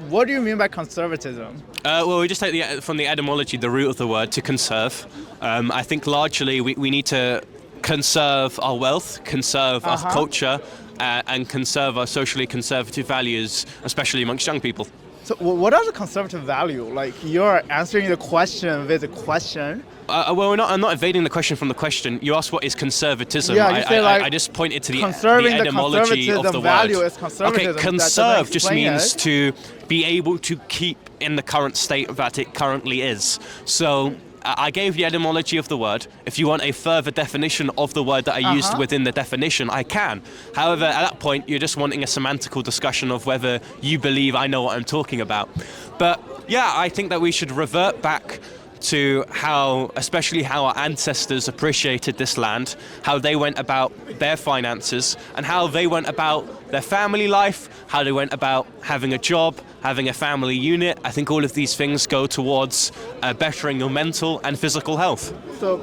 S5: What do you mean by conservatism?
S19: Well, we just take from the etymology, the root of the word, to conserve. I think largely we need to conserve our wealth, conserve our culture, and conserve our socially conservative values, especially amongst young people.
S5: So what are the conservative values? You're answering the question with a question.
S19: Well, I'm not evading the question from the question. You asked what is conservatism.
S5: Yeah, you say
S19: I just pointed to the etymology of the
S5: value
S19: word.
S5: Is conservatism.
S19: Okay, conserve just means to be able to keep in the current state that it currently is. So I gave the etymology of the word. If you want a further definition of the word that I used within the definition, I can. However, at that point, you're just wanting a semantical discussion of whether you believe I know what I'm talking about. But yeah, I think that we should revert back to especially how our ancestors appreciated this land, how they went about their finances, and how they went about their family life, how they went about having a job, having a family unit. I think all of these things go towards bettering your mental and physical health.
S5: So,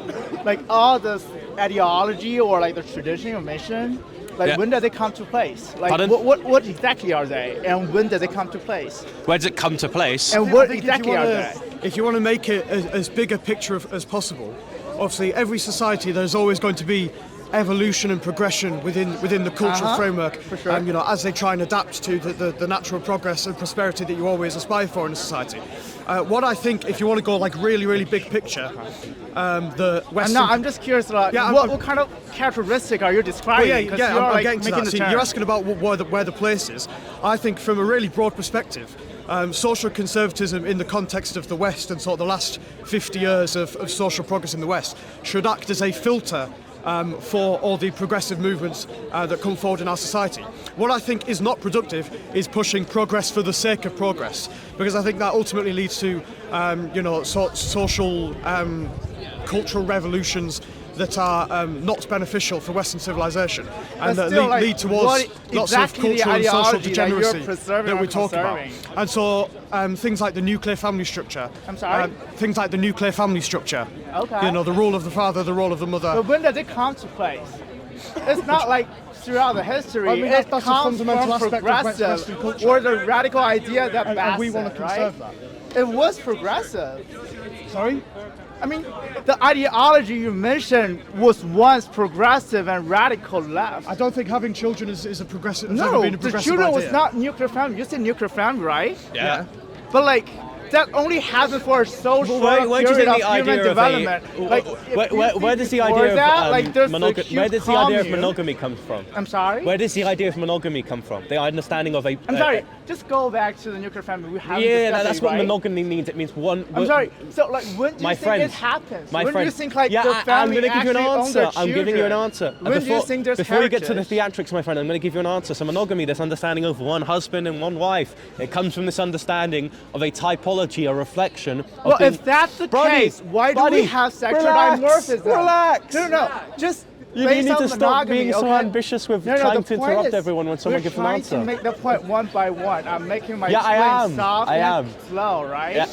S5: all this ideology or the tradition you mentioned, when do they come to place? What exactly are they, and when do they come to place?
S19: Where does it come to place?
S5: And what exactly are they?
S17: If you want to make it as big a picture as possible, obviously every society there's always going to be evolution and progression within the cultural framework,
S5: for sure.
S17: As they try and adapt to the natural progress and prosperity that you always aspire for in a society. What I think, if you want to go really big picture, the Western...
S5: I'm just curious, what kind of characteristic are you describing?
S17: I'm getting to that. So you're asking about where the place is. I think from a really broad perspective, social conservatism in the context of the West and sort of the last 50 years of social progress in the West should act as a filter for all the progressive movements that come forward in our society. What I think is not productive is pushing progress for the sake of progress, because I think that ultimately leads to social cultural revolutions that are not beneficial for Western civilization and that lead towards lots of cultural and social degeneracy that we talk about. And so things like the nuclear family structure.
S5: I'm sorry?
S17: Things like the nuclear family structure.
S5: Okay.
S17: The role of the father, the role of the mother.
S5: But when does it come to place? It's not throughout the history.
S17: That's
S5: a fundamental
S17: aspect
S5: of
S17: Western culture.
S5: Or the radical idea that
S17: and we want to conserve that.
S5: It was progressive.
S17: Sorry?
S5: I mean, the ideology you mentioned was once progressive and radical left.
S17: I don't think having children is a progressive.
S5: No,
S17: been a progressive
S5: the children
S17: idea.
S5: was not nuclear family. You said nuclear family, right?
S19: Yeah.
S5: But that only happened for a so short period of human development.
S6: Where does the idea of monogamy come from?
S5: I'm sorry?
S6: Where does the idea of monogamy come from? The understanding of a...
S5: I'm sorry, just go back to the nuclear family. We haven't
S6: that's what
S5: right?
S6: monogamy means. It means one...
S5: I'm sorry, so when do you think it happens? When do you think the family actually owns their children?
S6: I'm giving you an answer.
S5: When do you think there's
S6: Before you get to the theatrics, my friend, I'm going to give you an answer. So monogamy, this understanding of one husband and one wife, it comes from this understanding of a typology, a reflection.
S5: Well, if that's the case, why do we have sexual dimorphism?
S6: Relax.
S5: No. Just
S6: you need to stop being so ambitious with trying to interrupt everyone when someone gives an answer.
S5: We're trying to make the point one by one. I'm making my
S6: I am.
S5: soft
S6: and
S5: slow, right?
S6: Yeah.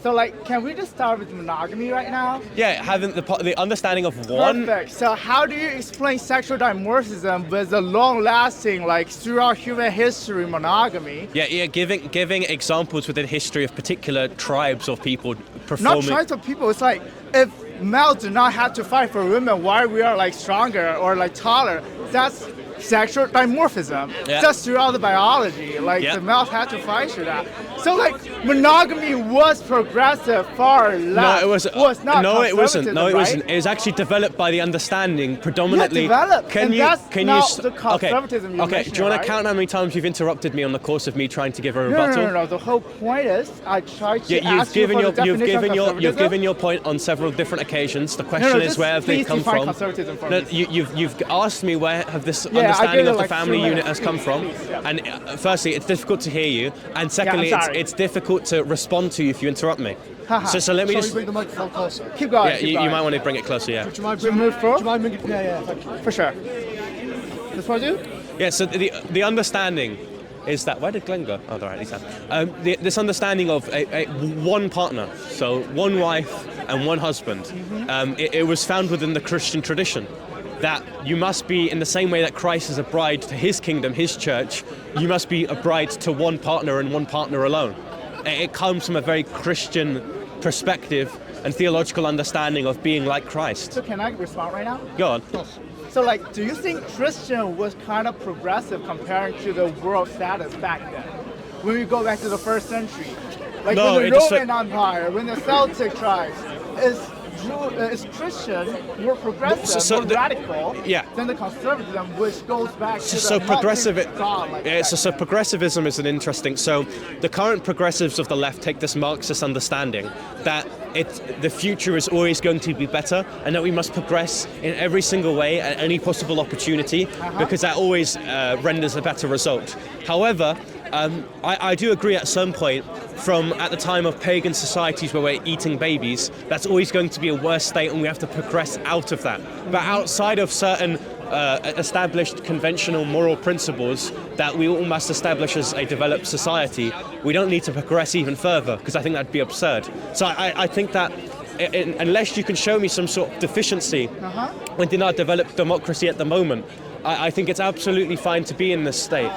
S5: So, like, can we just start with monogamy right now?
S19: Yeah, having the understanding of one.
S5: Perfect. So, how do you explain sexual dimorphism with the long-lasting, like, throughout human history, monogamy?
S19: Yeah, giving examples within history of particular tribes of people performing.
S5: Not tribes of people. It's like if males do not have to fight for women, why we are like stronger or like taller? That's sexual dimorphism.
S19: Yeah.
S5: That's throughout the biology. Like the males had to fight for that. So like monogamy was progressive, far left.
S19: No, it was.
S5: not.
S19: No, it wasn't. No, it
S5: right?
S19: wasn't. It was actually developed by the understanding predominantly.
S5: Yeah, developed.
S19: Can
S5: and
S19: you?
S5: That's
S19: Can
S5: not
S19: you?
S5: the conservatism you
S19: Okay. Do you want to count how many times you've interrupted me on the course of me trying to give a rebuttal?
S5: No. The whole point is I tried to
S19: Yeah,
S5: ask you for the definition of conservatism.
S19: You've given your point on several different occasions. The question is where have they come from?
S5: Conservatism for
S19: No,
S5: me.
S19: you've asked me where have this understanding of the family unit has come from. And firstly, it's difficult to hear you, and secondly, it's difficult to respond to you if you interrupt me. So let me just
S17: bring the microphone closer.
S5: Keep going.
S19: Yeah, you might want to bring it closer. Yeah.
S17: Do you mind bringing it forward? Do you mind bringing it? Yeah, thank you.
S5: For sure. This one do?
S19: Yeah. So the understanding is that where did Glenn go? Oh, all right, he's there. This understanding of a one partner, so one wife and one husband. It was found within the Christian tradition. That you must be, in the same way that Christ is a bride to his kingdom, his church, you must be a bride to one partner and one partner alone. It comes from a very Christian perspective and theological understanding of being like Christ.
S5: So can I respond right now?
S19: Go on.
S5: So like, do you think Christian was kind of progressive compared to the world status back then? When we go back to the 1st century? Like
S19: No,
S5: when
S19: it
S5: the
S19: just
S5: Roman Empire, when the Celtic tribes, is Christian more progressive, more radical than the conservatism, which goes back to
S19: So
S5: the
S19: progressive.
S5: God, like
S19: So progressivism is an interesting. So the current progressives of the left take this Marxist understanding that the future is always going to be better, and that we must progress in every single way at any possible opportunity, because that always renders a better result. However, I do agree at some point, from at the time of pagan societies where we're eating babies, that's always going to be a worse state, and we have to progress out of that. But outside of certain established conventional moral principles that we all must establish as a developed society, we don't need to progress even further, because I think that'd be absurd. So I think that unless you can show me some sort of deficiency within our developed democracy at the moment, I think it's absolutely fine to be in this state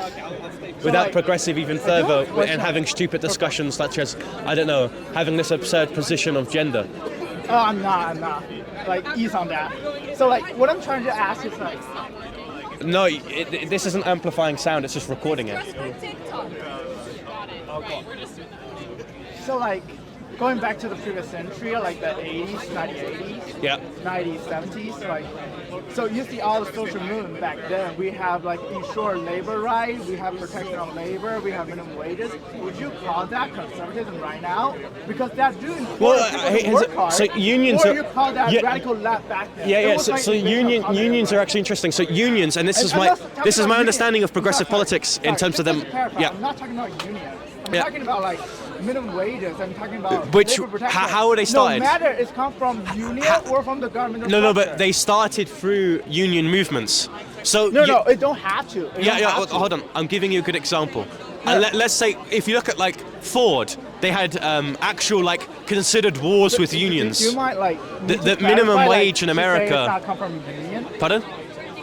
S19: without progressive even further and having stupid discussions such as, I don't know, having this absurd position of gender.
S5: Oh, I'm not. Like, ease on that. So, like, what I'm trying to ask is, like...
S19: No, this isn't amplifying sound, it's just recording it.
S5: So, like, going back to the previous century, like the 80s, 1980s, 1970s, like, so you see all the social movement back then. We have like ensured labor rights, we have protection of labor, we have minimum wages. Would you call that conservatism right now? Because that's doing work hard.
S19: So unions
S5: or
S19: are,
S5: you call that radical left back then?
S19: Yeah. So unions are actually interesting. So unions, and this is my understanding of progressive politics in terms of them.
S5: Yeah. I'm not talking about unions. I'm talking about like minimum wages. I'm talking about labor protection.
S19: How are they started?
S5: No matter it's come from union or from the government.
S19: No, but they started through union movements. So
S5: no, it don't have to.
S19: Hold on. I'm giving you a good example. And let's say if you look at like Ford, they had actual like considered wars with unions.
S5: Do you mind like
S19: the minimum wage in America?
S5: Does not come from a union?
S19: Pardon?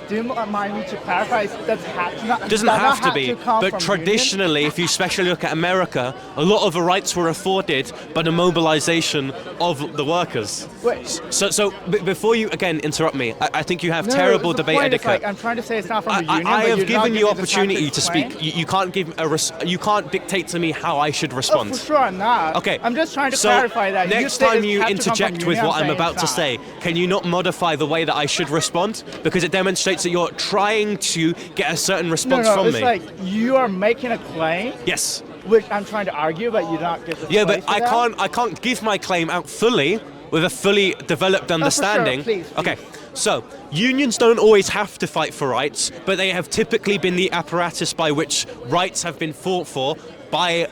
S5: Do you mind me to clarify?
S19: Doesn't have to be, but traditionally, if you especially look at America, a lot of the rights were afforded by the mobilization of the workers.
S5: Wait.
S19: So before you again interrupt me, I think you have terrible debate etiquette.
S5: Like, I'm trying to say it's not from the union.
S19: I have given you opportunity to speak. You can't you can't dictate to me how I should respond.
S5: Oh, for sure I'm not.
S19: Okay.
S5: I'm just trying to clarify that.
S19: Next time you interject with what I'm about to say, can you not modify the way that I should respond? Because it demonstrates that you're trying to get a certain response from me.
S5: It's like you are making a claim.
S19: Yes.
S5: Which I'm trying to argue, but you don't get the.
S19: Yeah, but I can't give my claim out fully with a fully developed understanding.
S5: For sure. Please.
S19: Okay. So, unions don't always have to fight for rights, but they have typically been the apparatus by which rights have been fought for by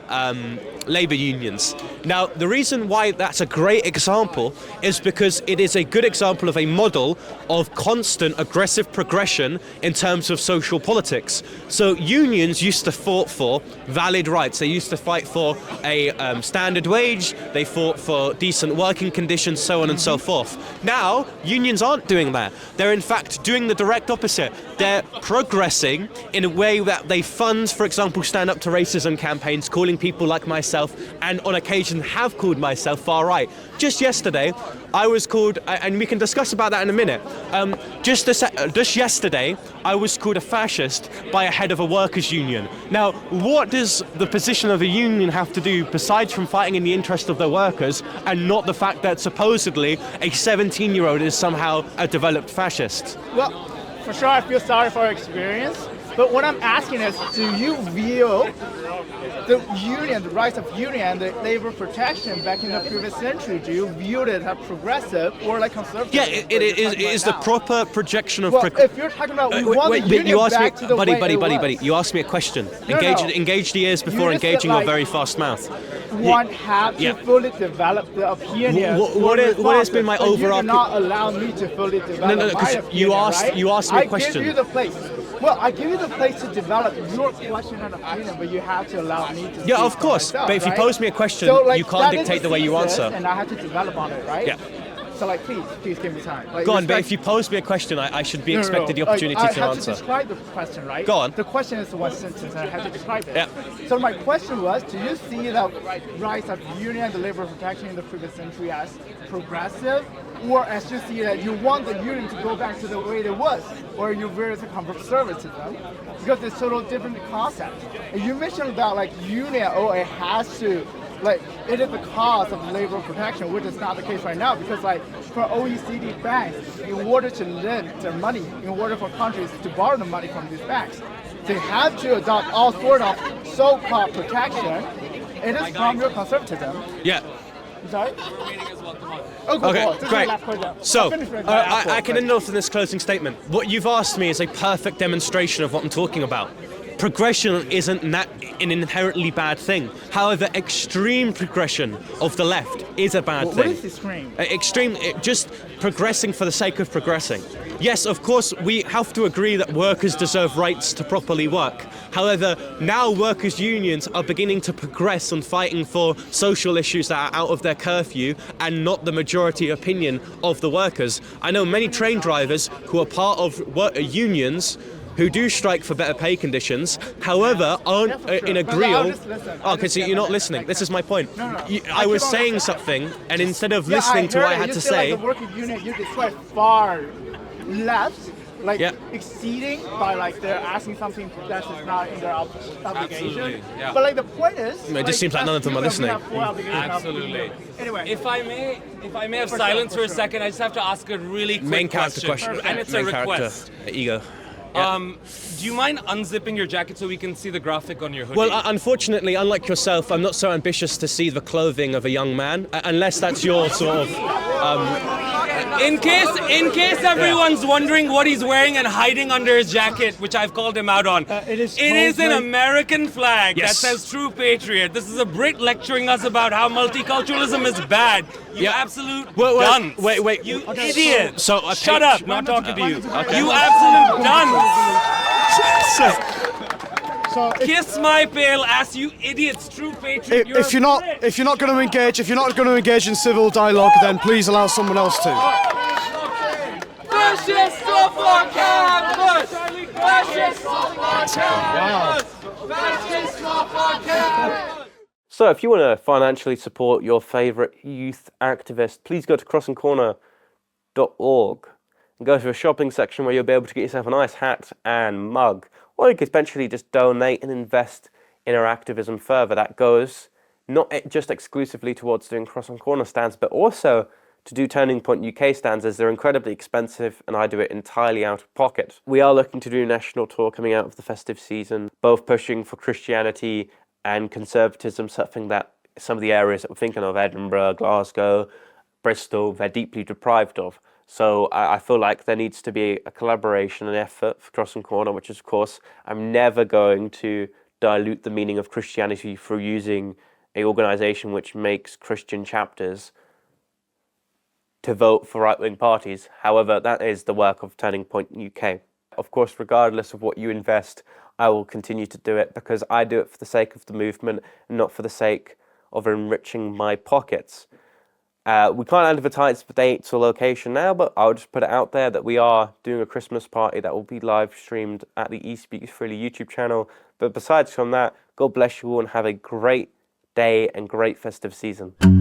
S19: labour unions. Now, the reason why that's a great example is because it is a good example of a model of constant aggressive progression in terms of social politics. So unions used to fight for valid rights. They used to fight for a standard wage, they fought for decent working conditions, so on and so forth. Now, unions aren't doing that. They're in fact doing the direct opposite. They're progressing in a way that they fund, for example, stand up to racism campaigns, calling people like myself, and on occasion have called myself far right. Just yesterday, I was called, and we can discuss about that in a minute. Just yesterday, I was called a fascist by a head of a workers' union. Now, what does the position of a union have to do, besides from fighting in the interest of the workers, and not the fact that supposedly a 17-year-old is somehow a developed fascist?
S5: Well, for sure, I feel sorry for your experience. But what I'm asking is, do you view the union, the rights of union, and the labor protection back in the previous century, do you view it as progressive or like conservative?
S19: Yeah, it is the proper projection of...
S5: Well, if you're talking about we want the union back to the way it was.
S19: Buddy, you asked me a question. Engage the ears before engaging your very fast mouth.
S5: One have to fully develop the opinion.
S19: What has been my overall...
S5: You do not allow me to fully develop my opinion,
S19: you asked me a question.
S5: I give you the place. Well, I give you the place to develop your question and opinion, but you have to allow me to.
S19: Yeah, of course.
S5: Myself,
S19: but if you
S5: right?
S19: pose me a question, you can't dictate the way you answer.
S5: And I have to develop on it, right?
S19: Yeah.
S5: So, like, please give me time. Like,
S19: go on, but if you pose me a question, I should be expected the opportunity to answer.
S5: I have to describe the question, right?
S19: Go on.
S5: The question is one sentence, and I have to describe it.
S19: Yeah.
S5: So my question was, do you see the rights of union and the labor protection in the previous century as progressive, or as you see that you want the union to go back to the way it was, or you view it as conservatism? Because it's total different concept. And you mentioned about like union, it has to. Like, it is the cause of labor protection, which is not the case right now, because like for OECD banks, in order to lend their money, in order for countries to borrow the money from these banks, they have to adopt all sort of so-called protection. It is from your conservatism.
S19: Yeah.
S5: Sorry?
S19: Okay, great. So, I can end off in this closing statement. What you've asked me is a perfect demonstration of what I'm talking about. Progression isn't an inherently bad thing. However, extreme progression of the left is a bad thing.
S5: What is extreme?
S19: Just progressing for the sake of progressing. Yes, of course, we have to agree that workers deserve rights to properly work. However, now workers' unions are beginning to progress on fighting for social issues that are out of their curfew and not the majority opinion of the workers. I know many train drivers who are part of unions who do strike for better pay conditions, however, aren't in agreement. Okay, so you're not listening. This is my point. I was saying something, and instead of listening to what I had to say...
S5: Like the working unit, you describe far left, like exceeding by like they're asking something that is not in their obligation.
S19: Yeah.
S5: But like the point is...
S19: It just seems like none of them are listening.
S16: Absolutely.
S5: Anyway.
S16: If I may have silence for a second, I just have to ask a really quick
S19: main character question.
S16: And it's a request.
S19: Ego.
S16: Yeah. Do you mind unzipping your jacket so we can see the graphic on your hoodie?
S19: Well, unfortunately, unlike yourself, I'm not so ambitious to see the clothing of a young man, unless that's your sort of...
S16: In case everyone's wondering what he's wearing and hiding under his jacket, which I've called him out on, it is an American flag that says True Patriot. This is a Brit lecturing us about how multiculturalism is bad. You absolute dunce.
S19: Wait.
S16: You idiot.
S19: So
S16: shut up, not talking to you. Okay. You absolute dunce. So kiss my pale ass, you idiots! True patriot.
S17: If you're not going to engage in civil dialogue, then please allow someone else to.
S16: Fascist off our campus! Fascist off our campus! Fascist off our campus!
S1: So if you want to financially support your favourite youth activist, please go to crossandcorner.org and go to a shopping section where you'll be able to get yourself a nice hat and mug. Or you could eventually just donate and invest in our activism further. That goes not just exclusively towards doing Cross and Corner stands, but also to do Turning Point UK stands, as they're incredibly expensive and I do it entirely out of pocket. We are looking to do a national tour coming out of the festive season, both pushing for Christianity and conservatism, something that some of the areas that we're thinking of, Edinburgh, Glasgow, Bristol, they're deeply deprived of. So I feel like there needs to be a collaboration and effort for Cross and Corner, which is, of course, I'm never going to dilute the meaning of Christianity through using an organisation which makes Christian chapters to vote for right-wing parties. However, that is the work of Turning Point UK. Of course, regardless of what you invest, I will continue to do it because I do it for the sake of the movement and not for the sake of enriching my pockets. We can't advertise the dates or location now, but I'll just put it out there that we are doing a Christmas party that will be live streamed at the eSpeaks Freely YouTube channel. But besides from that, God bless you all and have a great day and great festive season.